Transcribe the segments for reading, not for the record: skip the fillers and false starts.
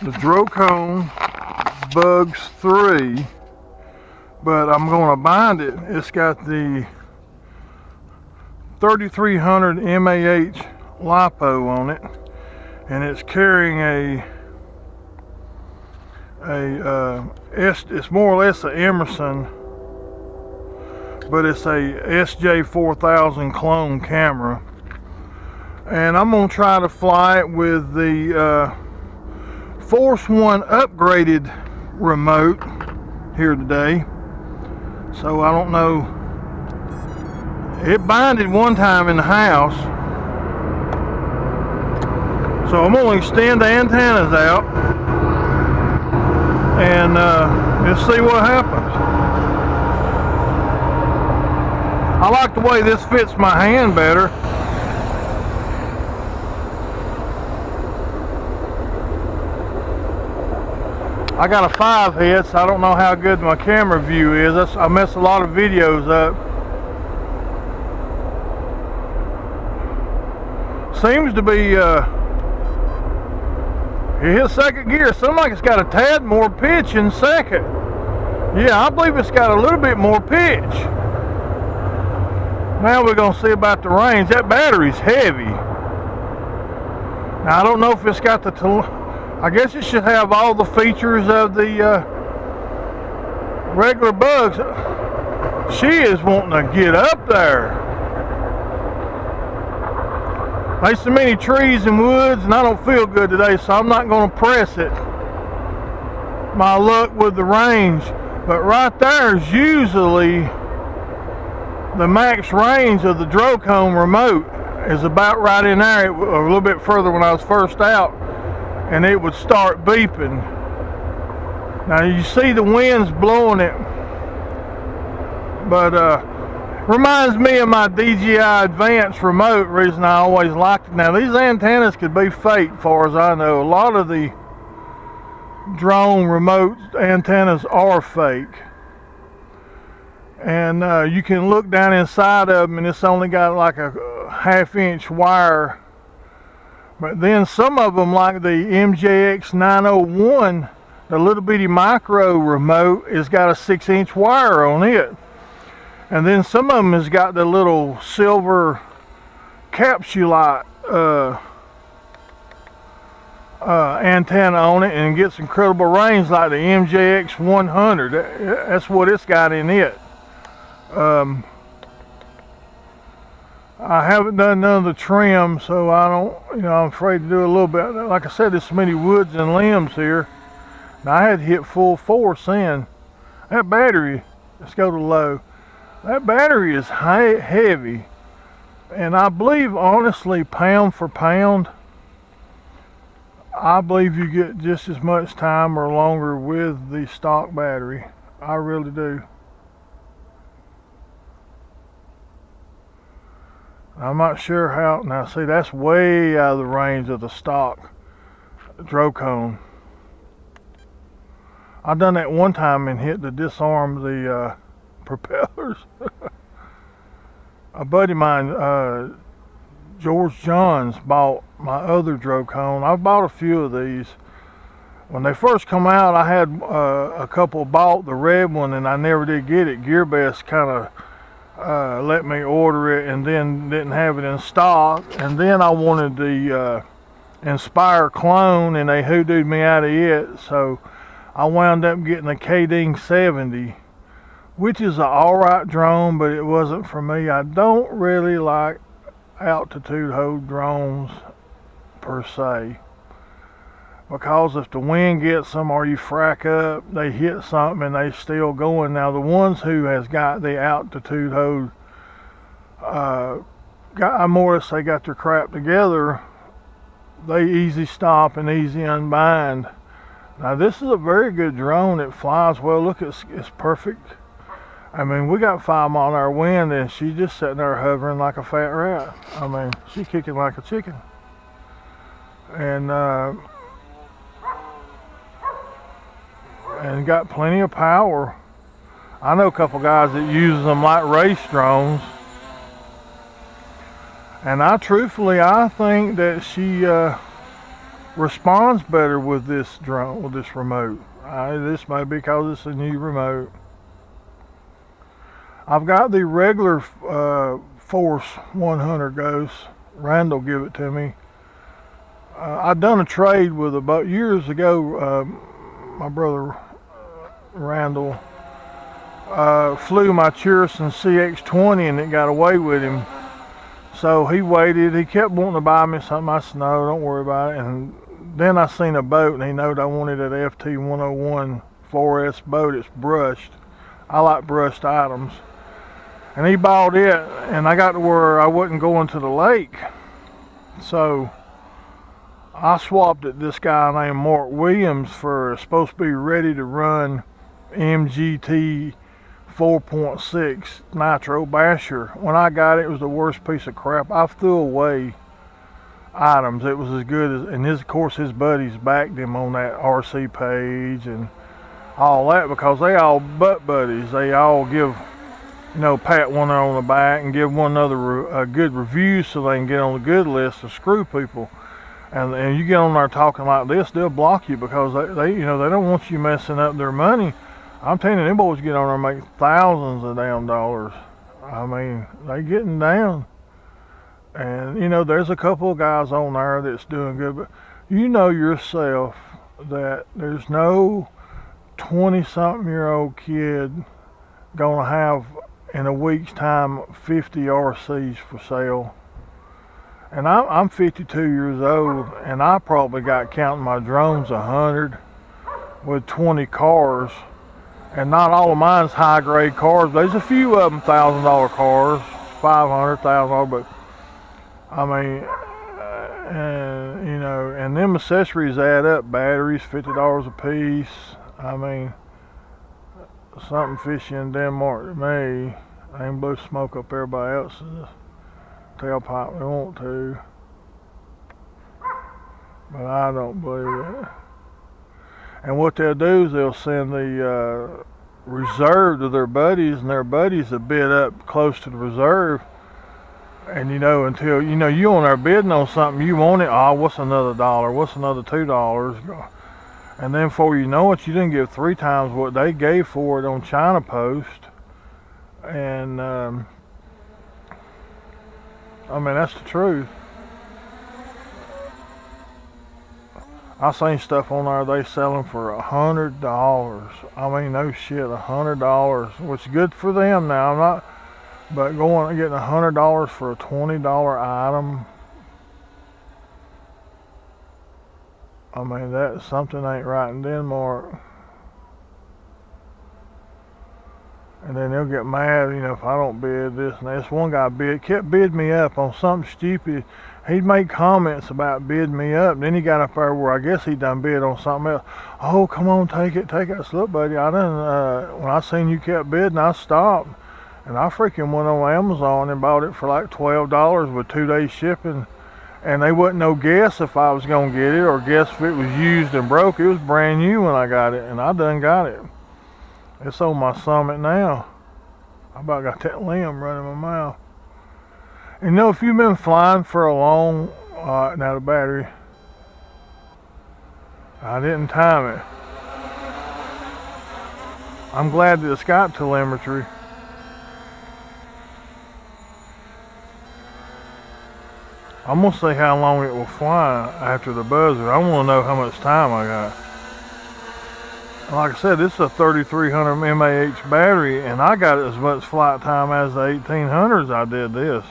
the Drocon Bugs 3, but I'm going to bind it. It's got the 3300 mAh lipo on it, and it's carrying it's more or less a Emerson, but it's a SJ4000 clone camera. And I'm going to try to fly it with the Force One upgraded remote here today. So I don't know. It binded one time in the house. So I'm going to extend the antennas out and just see what happens. I like the way this fits my hand better. I got a 5 head, so I don't know how good my camera view is. I mess a lot of videos up. Seems to be, it hit second gear. Seems like it's got a tad more pitch in second. Yeah, I believe it's got a little bit more pitch. Now we're going to see about the range. That battery's heavy. Now I don't know if it's got the, I guess it should have all the features of the regular Bugs. She is wanting to get up there. There's so many trees and woods, and I don't feel good today, so I'm not going to press it. My luck with the range. But right there is usually the max range of the Drocon remote is about right in there. A little bit further when I was first out, and it would start beeping. Now you see the winds blowing it, but reminds me of my DJI Advanced remote. Reason I always liked it. Now these antennas could be fake, as far as I know. A lot of the drone remote antennas are fake, and you can look down inside of them, and it's only got like a half-inch wire. But then some of them, like the MJX 901, the little bitty micro remote, has got a 6-inch wire on it. And then some of them has got the little silver capsulite antenna on it, and gets incredible range like the MJX 100. That's what it's got in it. I haven't done none of the trim, so I don't, I'm afraid to do a little bit. Like I said, there's so many woods and limbs here. Now I had to hit full force in. That battery, let's go to low. That battery is heavy, and I believe, honestly, pound for pound, I believe you get just as much time or longer with the stock battery. I really do. I'm not sure how. Now see, that's way out of the range of the stock Drocon. I done that one time and hit to disarm the propellers. A buddy of mine, George Johns, bought my other Drocon. I've bought a few of these. When they first come out, I had a couple bought the red one, and I never did get it. GearBest kind of let me order it, and then didn't have it in stock. And then I wanted the Inspire clone, and they hoodooed me out of it. So I wound up getting a KD 70, which is an alright drone, but it wasn't for me. I don't really like altitude hold drones per se, because if the wind gets them or you frack up, they hit something and they still going. Now the ones who has got the altitude hold, I more or less they got their crap together, they easy stop and easy unbind. Now this is a very good drone. It flies well. Look, it's perfect. I mean, we got 5 mile an hour wind, and she's just sitting there hovering like a fat rat. I mean, she's kicking like a chicken. And got plenty of power. I know a couple guys that use them like race drones. And I truthfully, I think that she responds better with this drone, with this remote. This may be because it's a new remote. I've got the regular Force 100 Ghost. Randall gave it to me. I'd done a trade with about years ago. My brother Randall flew my Cheerson CX-20 and it got away with him. So he waited. He kept wanting to buy me something. I said, no, don't worry about it. And then I seen a boat and he knowed I wanted that FT101 4S boat. It's brushed. I like brushed items. And he bought it, and I got to where I wasn't going to the lake. So I swapped it this guy named Mark Williams for supposed to be ready to run MGT 4.6 Nitro Basher. When I got it, it was the worst piece of crap. I threw away items. It was as good as, and of course his buddies backed him on that RC page and all that because they all butt buddies. They all give, pat one on the back and give one another a good review so they can get on the good list to screw people. And you get on there talking like this, they'll block you because they don't want you messing up their money. I'm telling you, them boys get on there and make thousands of damn dollars. I mean, they getting down. And, there's a couple of guys on there that's doing good, but you know yourself that there's no 20-something-year-old kid gonna have in a week's time 50 RCs for sale. And I'm 52 years old, and I probably got, counting my drones, 100 with 20 cars. And not all of mine's high-grade cars. There's a few of them $1,000 cars, $500, $1,000, but I mean, and them accessories add up. Batteries, $50 a piece. I mean, something fishy in Denmark to me. They can blow smoke up everybody else's tailpipe they want to, but I don't believe it. And what they'll do is they'll send the reserve to their buddies, and their buddies will bid up close to the reserve. And until you on there bidding on something, you want it. Oh, what's another $1? What's another $2? And then before you know it, you didn't give 3 times what they gave for it on China Post. And I mean, that's the truth. I seen stuff on there they selling for $100. I mean, no shit, $100, which is good for them now. I'm not, but going and getting $100 for a $20 item. I mean, that something ain't right in Denmark. And then they'll get mad, if I don't bid this and this. One guy kept bidding me up on something stupid. He'd make comments about bidding me up. Then he got up there where I guess he done bid on something else. Oh, come on, take it. I said, look, buddy, I done, when I seen you kept bidding, I stopped. And I freaking went on Amazon and bought it for like $12 with 2 days shipping. And they wouldn't no guess if I was going to get it or guess if it was used and broke. It was brand new when I got it, and I done got it. It's on my Summit now. I about got that limb running my mouth. And if you've been flying for a long, now the battery, I didn't time it. I'm glad that it's got telemetry. I'm gonna see how long it will fly after the buzzer. I want to know how much time I got. Like I said, this is a 3300 mAh battery, and I got as much flight time as the 1800s I did this.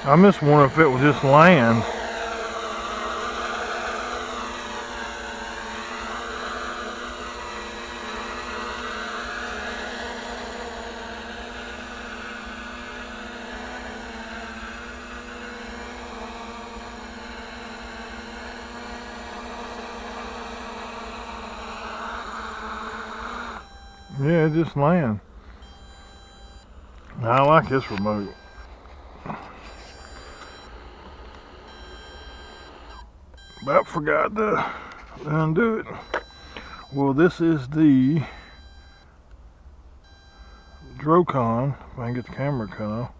I'm just wondering if it was just land. Yeah, it just land. I like this remote. About forgot to undo it. Well, this is the Drocon. If I can get the camera cut off.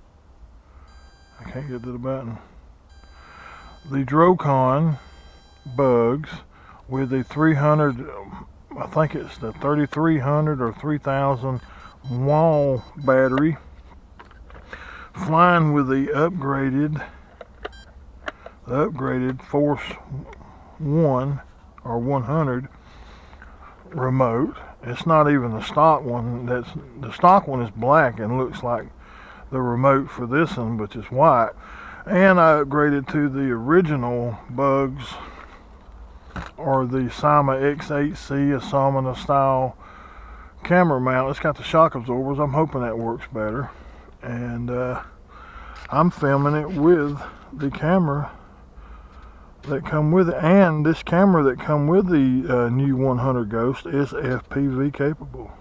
I can't get to the button. The Drocon bugs with the 300, I think it's the 3300 or 3000 wall battery, flying with the upgraded Force 1 or 100 remote. It's not even the stock one. The stock one is black and looks like the remote for this one, which is white. And I upgraded to the original bugs, or the Sima X8C, a Samana style camera mount. It's got the shock absorbers. I'm hoping that works better. And I'm filming it with the camera that come with it, and this camera that come with the new 100 Ghost is FPV capable.